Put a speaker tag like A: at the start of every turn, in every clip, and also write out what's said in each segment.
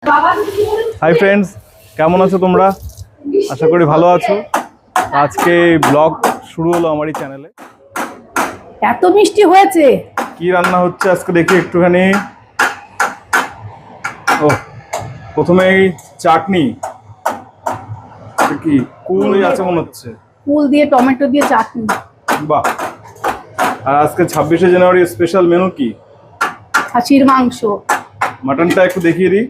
A: Hi friends, কেমন আছো তোমরা? আশা করি ভালো আছো। আজকে ব্লগ শুরু হলো আমার এই চ্যানেলে।
B: এত মিষ্টি হয়েছে।
A: কি রান্না হচ্ছে আজকে দেখি একটুখানি। ও, প্রথমেই চাটনি। কি কুলই আছে মনে হচ্ছে।
B: কুল দিয়ে টমেটো দিয়ে চাটনি।
A: বাহ। আর আজকে 26শে জানুয়ারি স্পেশাল মেনু কি?
B: খাসির মাংস।
A: মাটনটা একটু দেখিয়ে দিই।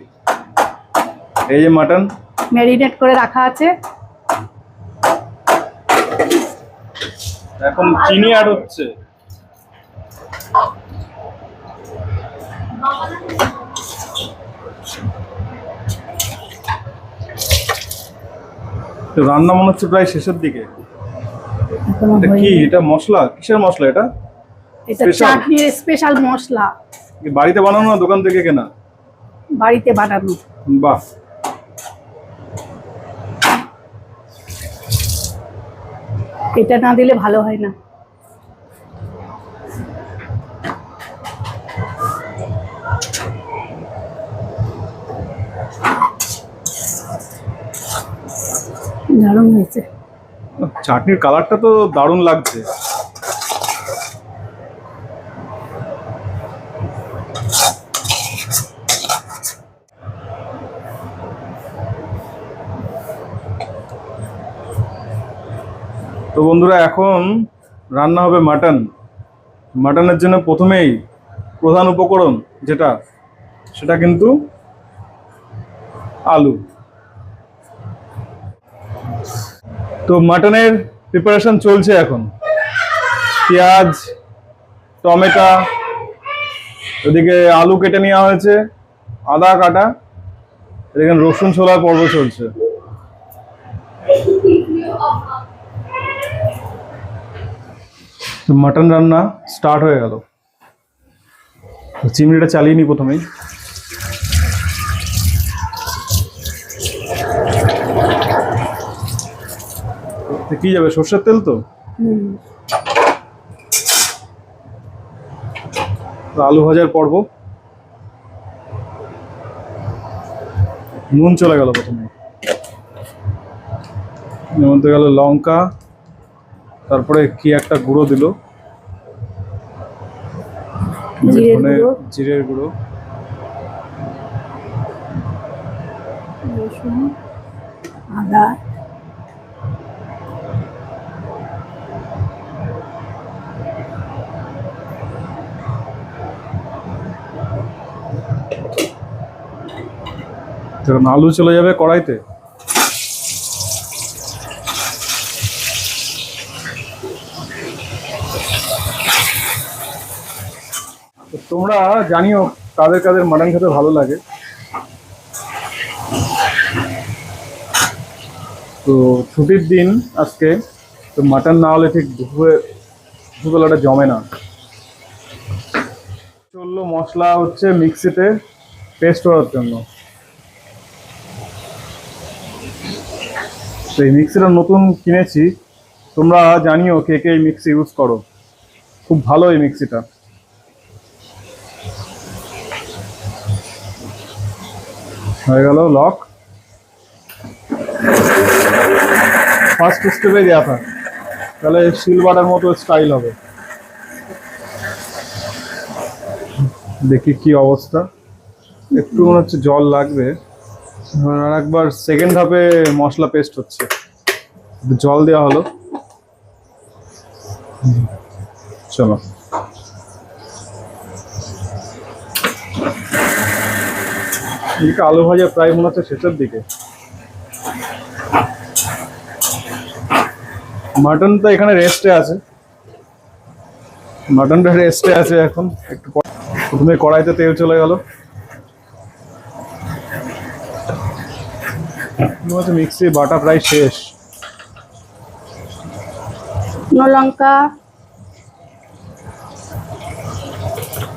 A: এই যে মাটন
B: ম্যারিনেট করে রাখা আছে।
A: এখন চিনি অ্যাড হচ্ছে। তো রান্না মনে হচ্ছে প্রায় শেষের দিকে। এটা কি? এটা মশলা? কিসের মশলা এটা?
B: এটা চাটনির স্পেশাল মশলা।
A: বাড়িতে বানানো না দোকান থেকে কেনা?
B: বাড়িতে বানানো।
A: বাহ।
B: এটা না দিলে ভালো হয় না। দারুণ হয়েছে।
A: চাটনির কালারটা তো দারুণ লাগছে। তো বন্ধুরা, এখন রান্না হবে মাটন। মাটনের জন্য প্রথমেই প্রধান উপকরণ যেটা, সেটা কিন্তু আলু। তো মাটনের প্রিপারেশন চলছে এখন। পেঁয়াজ, টমেটো, ওদিকে আলু কেটে নেওয়া হয়েছে, আদা কাটা, এদিকে রসুন ছোলার পর্ব চলছে। মাটন রান্না স্টার্ট হয়ে গেল। চিমনিটা চালিয়ে নি প্রথমেই। কি যাবে? সর্ষের তেল তো। আলু ভাজার পর্ব। নুন চলে গেল প্রথমে, মধ্যে গেল লঙ্কা, তারপরে কি একটা গুঁড়ো দিল, জিরের গুঁড়ো,
B: রসুন, আদা,
A: তখন আলু চলে যাবে কড়াইতে। তোমরা জানিও কাদের কাদের মাটন খেতে ভালো লাগে। তো ছুটির দিন আজকে, তো মাটন না হলে ঠিক দুপুরবেলাটা জমে না। চললো মশলা হচ্ছে মিক্সিতে পেস্ট করার জন্য। তো এই মিক্সিটা নতুন কিনেছি। তোমরা জানিও কে কে এই মিক্সি ইউজ করো। খুব ভালো এই মিক্সিটা। হয়ে গেল লক। ফার্স্ট স্টেপে দেওয়া থাক, তাহলে সিলভারের মতো স্টাইল হবে। দেখি কি অবস্থা। একটু মনে হচ্ছে জল লাগবে। আর একবার সেকেন্ড হাফে মশলা পেস্ট হচ্ছে, জল দেওয়া হলো। চলো, আলু ভাজা প্রায় মনে হচ্ছে শেষের দিকে। মাটন তো এখানে রেস্টে আছে, মাটনটা রেস্টে আছে এখন। একটু প্রথমে কড়াইতে তেল চলে গেল। মিক্সি বাটা প্রায় শেষ।
B: লঙ্কা,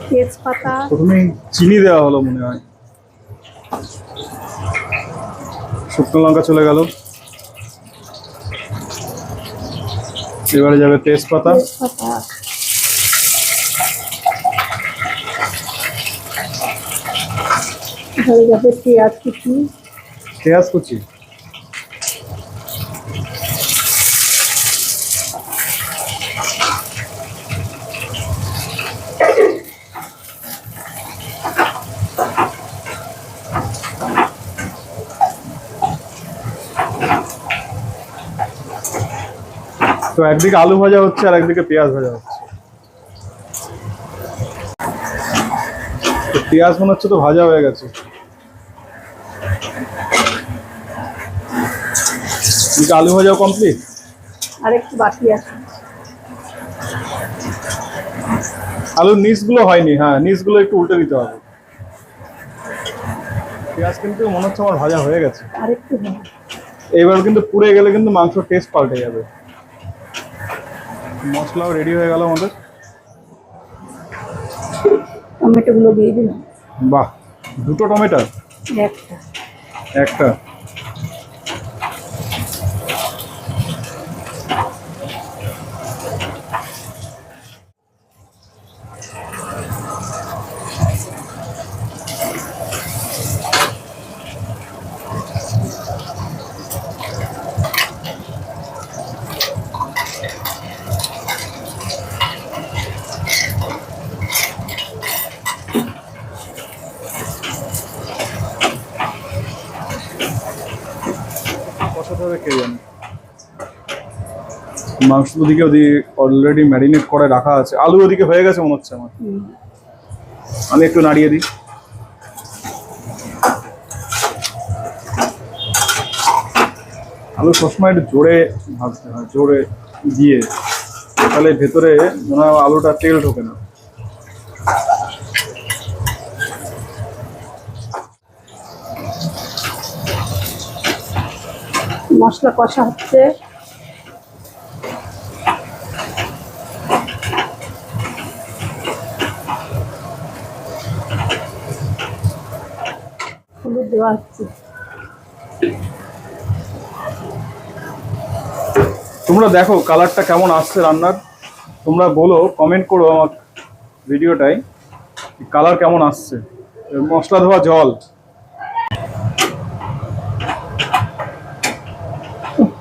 B: তেজপাতা,
A: প্রথমে চিনি দেওয়া হলো মনে হয়। শুকনো লঙ্কা চলে গেল। এবারে যাবে তেজপাতা।
B: হয়ে যাবে পেঁয়াজ কুচি,
A: পেঁয়াজ কুচি। তো একদিকে আলু ভাজা হচ্ছে আর একদিকে পেঁয়াজ ভাজা হচ্ছে। তো পেঁয়াজ মনে হচ্ছে তো ভাজা হয়ে গেছে। এদিকে আলু ভাজাও কমপ্লিট।
B: আর একটু বাকি আছে।
A: আলুর নিচগুলো হয়নি, হ্যাঁ নিচগুলো একটু উল্টে দিতে হবে। পেঁয়াজ কিন্তু মনে হচ্ছে আমার ভাজা হয়ে গেছে।
B: আর একটু হবে।
A: এবার কিন্তু পুড়ে গেলে কিন্তু মাংসর টেস্ট পাল্টে যাবে। মশলাও রেডি হয়ে গেল আমাদের।
B: টমেটোগুলো দিয়ে দিলাম।
A: বাহ, দুটো টমেটো?
B: একটা।
A: একটা। কষাতে হবে কে জানে। মাংস ওদিকে অলরেডি ম্যারিনেট করে রাখা আছে। আলু ওদিকে হয়ে গেছে মনে হচ্ছে আমার। আমি একটু নাড়িয়ে দিই। আলু সবসময় একটু জোরে ভাজতে হয়, জোরে দিয়ে, তাহলে ভেতরে মনে হয় আলুটা তেল ঢোকে না।
B: মশলা কষা হচ্ছে। হলুদ দেওয়া হচ্ছে।
A: তোমরা দেখো কালারটা কেমন আসছে রান্নার। তোমরা বলো, কমেন্ট করো আমার ভিডিওটাই, কালার কেমন আসছে। মশলা ধোয়া জল।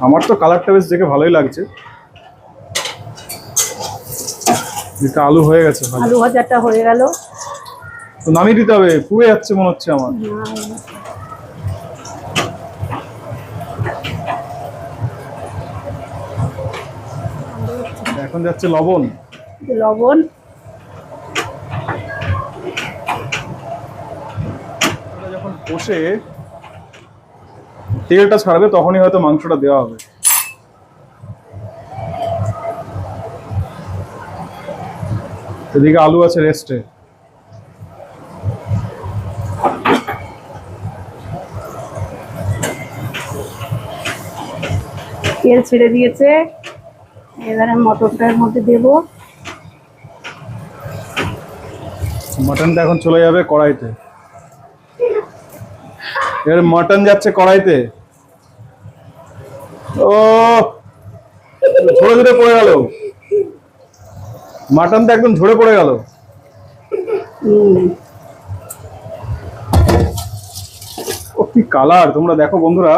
A: আমার তো কালারটা বেশ দেখে ভালোই লাগছে। এটা আলু হয়ে গেছে ভালো।
B: আলু ভাজাটা হয়ে গেল।
A: তো নামিয়ে দিতে হবে, পুড়ে যাচ্ছে মনে হচ্ছে আমার। এখন যাচ্ছে লবণ।
B: লবণ।
A: যখন কষে তেলটা ছাড়বে তখনই হয়তো মাংসটা দেওয়া হবে। এদিকে আলু আছে রেস্টে।
B: তেল ছেড়ে দিয়েছে, এবারে মটরটার মধ্যে দেব।
A: মাটনটা এখন চলে যাবে কড়াইতে। এর মাটন যাচ্ছে কড়াইতে। ও ঝরে ঝরে পড়ে গেল, মাটনটা একদম ঝরে পড়ে গেল। ও কি কালার, তোমরা দেখো বন্ধুরা।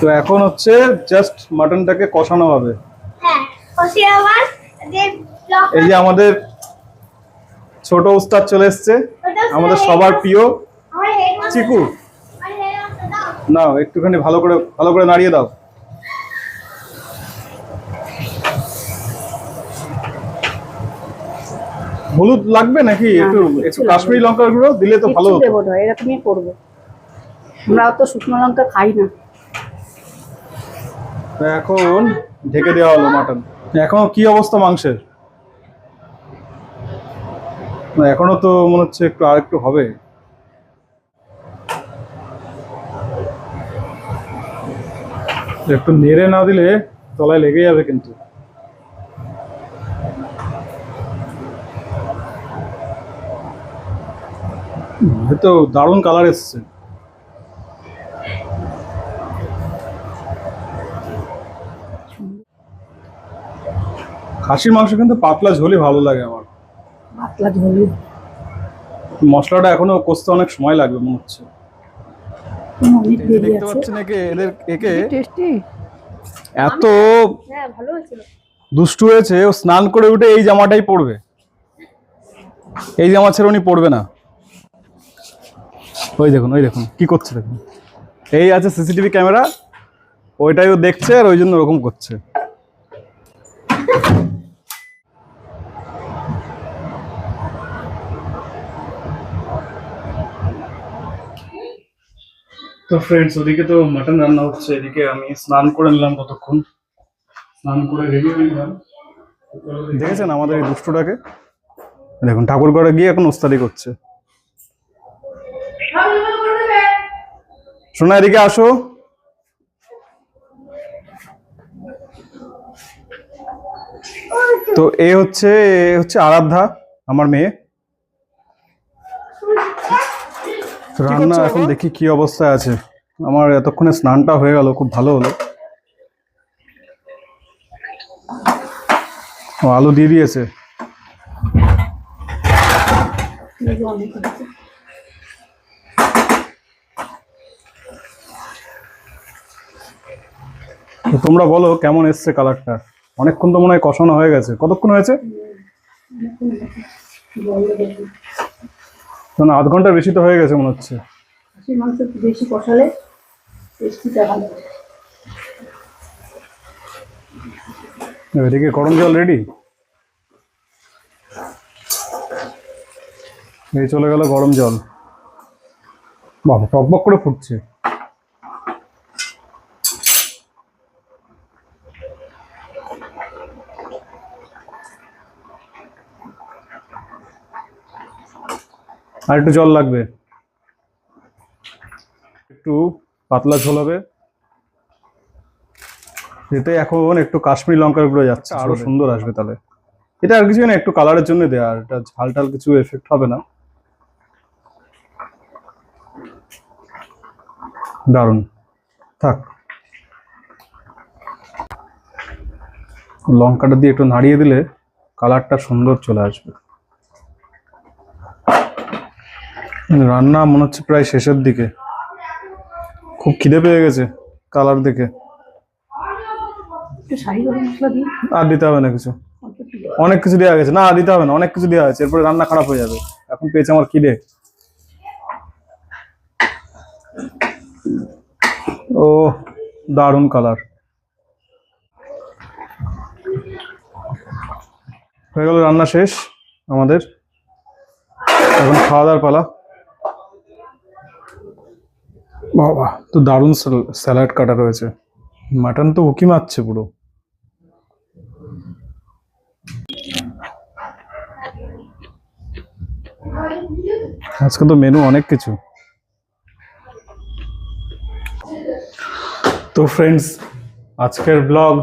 A: তো এখন হচ্ছে জাস্ট মাটনটাকে কষানো হবে। এই যে আমাদের ছোট উস্তাদ চলে এসছে, আমাদের সবার প্রিয় চিকু। নাও একটুখানি ভালো করে নাড়িয়ে দাও। হলুদ লাগবে নাকি? একটু কাশ্মীরি লঙ্কার গুঁড়ো দিলে তো ভালো হতো।
B: দেবো না, এরকমই করবো। আমরা তো শুকনো লঙ্কা খাই না।
A: এখন ঢেকে দেওয়া হলো মাটন। এখন কি অবস্থা মাংসের? এখনো তো মনে হচ্ছে একটু আর একটু হবে। একটু নেড়ে না দিলে তলায় লেগে যাবে কিন্তু। হয়তো দারুণ কালার এসছে। খাসির মাংস কিন্তু পাতলা ঝোলই ভালো লাগে আমার।
B: পাতলা ঝোল।
A: মশলাটা এখনো কষতে অনেক সময় লাগবে মনে হচ্ছে।
B: অনেক
A: এই যে
B: দেরি
A: দেখতে
B: আছে।
A: পাচ্ছেন একে
B: টেস্টি।
A: এত
B: হ্যাঁ ভালো হয়েছিল।
A: দুষ্টু হয়েছে, ও স্নান করে উঠে এই জামাটাই পরবে, এই জামা ছেড়ে উনি পরবে না। ওই দেখুন কি করছে দেখুন, এই আছে সিসিটিভি ক্যামেরা, ওইটাই ও দেখছে আর ওই জন্য ওরকম করছে। তো ফ্রেন্ডস, ওদিকে তো মাটন রান্না হচ্ছে, এদিকে আমি স্নান করে নিলাম, ততক্ষণ স্নান করে রেডি হয়ে নিলাম। দেখেছেন আমাদের এই দুষ্টটাকে, দেখুন ঠাকুর ঘরে গিয়ে এখন ওস্তাদি করছে। শোনা এদিকে আসো। তো এ হচ্ছে আরাধ্যা, আমার মেয়ে। রান্না এখন দেখি কি অবস্থায় আছে। আমার এতক্ষণে স্নানটা হয়ে গেল, খুব ভালো হলো। ও আলু দিয়ে দিয়েছে। তো তোমরা বলো কেমন এসছে কালারটা। অনেকক্ষণ তো মনে হয় কষানো হয়ে গেছে। কতক্ষণ হয়েছে? না, আধ ঘন্টার বেশি তো হয়ে গেছে মনে হচ্ছে।
B: খাসির মাংস একটু বেশি কষালে টেস্টিটা ভালো।
A: এদিকে গরম জল রেডি, এই চলে গেল গরম জল। বাবা, টকবক করে ফুটছে। আর একটু জল লাগবে, একটু পাতলা ঝোল হবে। এতে এখন একটু কাশ্মীরি লঙ্কার গুঁড়ো যাচ্ছে, আরো সুন্দর আসবে তাহলে। এটা আর কিছু না, একটু কালারের জন্য দেয়া, আর এটা ঝাল টাল কিছু এফেক্ট হবে না। দারুণ, থাক। লঙ্কাটা দিয়ে একটু নাড়িয়ে দিলে কালারটা সুন্দর চলে আসবে। রান্না মনে হচ্ছে প্রায় শেষের দিকে, খুব খিদে পেয়ে গেছে কালার দেখে।
B: একটু শাহি গরম মশলা দিই।
A: আর দিতে হবে না কিছু, অনেক কিছু দেওয়া গেছে। না, আর দিতে হবে না, অনেক কিছু দেওয়া হয়েছে, এরপরে রান্না খারাপ হয়ে যাবে। এখন পেয়েছে আমার খিদে। ও দারুণ কালার হয়ে গেল। রান্না শেষ আমাদের, এখন খাওয়া দাওয়ার পালা। বাবা, তো দারুণ স্যালাড কাটা রয়েছে। মাটন তো উকি মারছে পুরো। আজকে তো মেনু অনেক কিছু। তো ফ্রেন্ডস, আজকের ব্লগ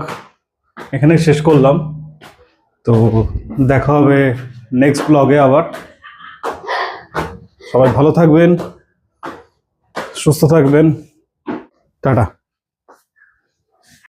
A: এখানে শেষ করলাম। তো দেখা হবে নেক্সট ব্লগে আবার। সবাই ভালো থাকবেন, সুস্থ থাকবেন, টাটা।